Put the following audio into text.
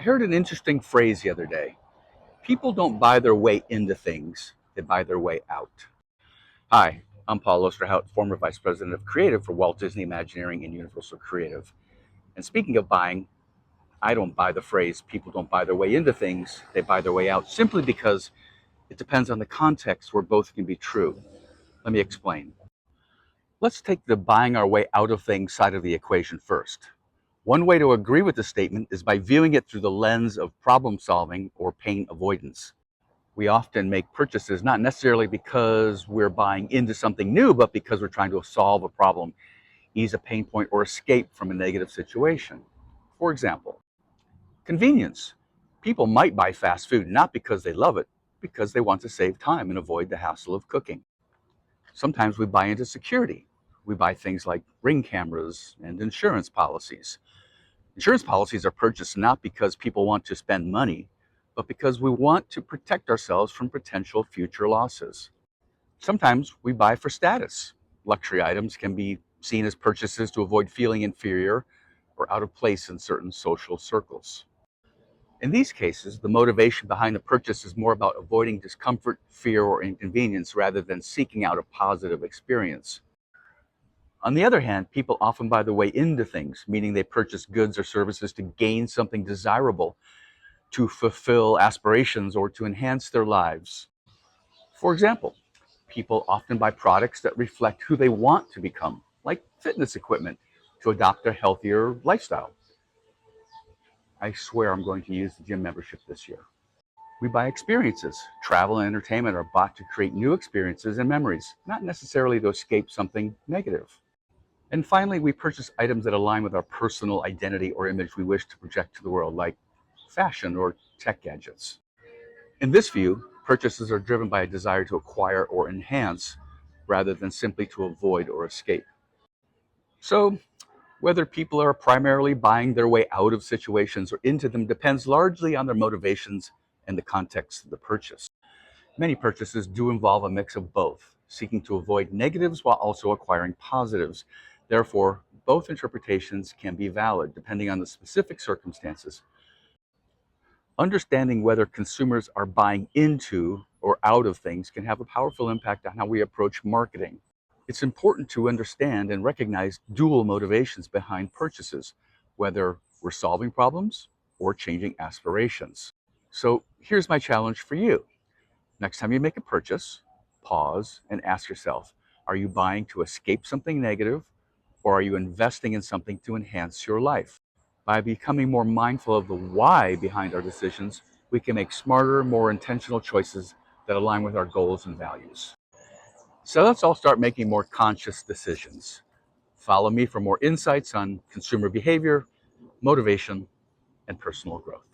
I heard an interesting phrase the other day. People don't buy their way into things, they buy their way out. Hi, I'm Paul Osterhout, former Vice President of Creative for Walt Disney Imagineering and Universal Creative. And speaking of buying, I don't buy the phrase people don't buy their way into things, they buy their way out, simply because it depends on the context where both can be true. Let me explain. Let's take the buying our way out of things side of the equation first. One way to agree with the statement is by viewing it through the lens of problem solving or pain avoidance. We often make purchases not necessarily because we're buying into something new, but because we're trying to solve a problem, ease a pain point, or escape from a negative situation. For example, convenience. People might buy fast food not because they love it, because they want to save time and avoid the hassle of cooking. Sometimes we buy into security. We buy things like Ring cameras and insurance policies. Insurance policies are purchased not because people want to spend money, but because we want to protect ourselves from potential future losses. Sometimes we buy for status. Luxury items can be seen as purchases to avoid feeling inferior or out of place in certain social circles. In these cases, the motivation behind the purchase is more about avoiding discomfort, fear, or inconvenience rather than seeking out a positive experience. On the other hand, people often buy their way into things, meaning they purchase goods or services to gain something desirable, to fulfill aspirations, or to enhance their lives. For example, people often buy products that reflect who they want to become, like fitness equipment, to adopt a healthier lifestyle. I swear I'm going to use the gym membership this year. We buy experiences. Travel and entertainment are bought to create new experiences and memories, not necessarily to escape something negative. And finally, we purchase items that align with our personal identity or image we wish to project to the world, like fashion or tech gadgets. In this view, purchases are driven by a desire to acquire or enhance rather than simply to avoid or escape. So, whether people are primarily buying their way out of situations or into them depends largely on their motivations and the context of the purchase. Many purchases do involve a mix of both, seeking to avoid negatives while also acquiring positives. Therefore, both interpretations can be valid depending on the specific circumstances. Understanding whether consumers are buying into or out of things can have a powerful impact on how we approach marketing. It's important to understand and recognize dual motivations behind purchases, whether we're solving problems or changing aspirations. So here's my challenge for you. Next time you make a purchase, pause and ask yourself, are you buying to escape something negative, or are you investing in something to enhance your life? By becoming more mindful of the why behind our decisions, we can make smarter, more intentional choices that align with our goals and values. So let's all start making more conscious decisions. Follow me for more insights on consumer behavior, motivation, and personal growth.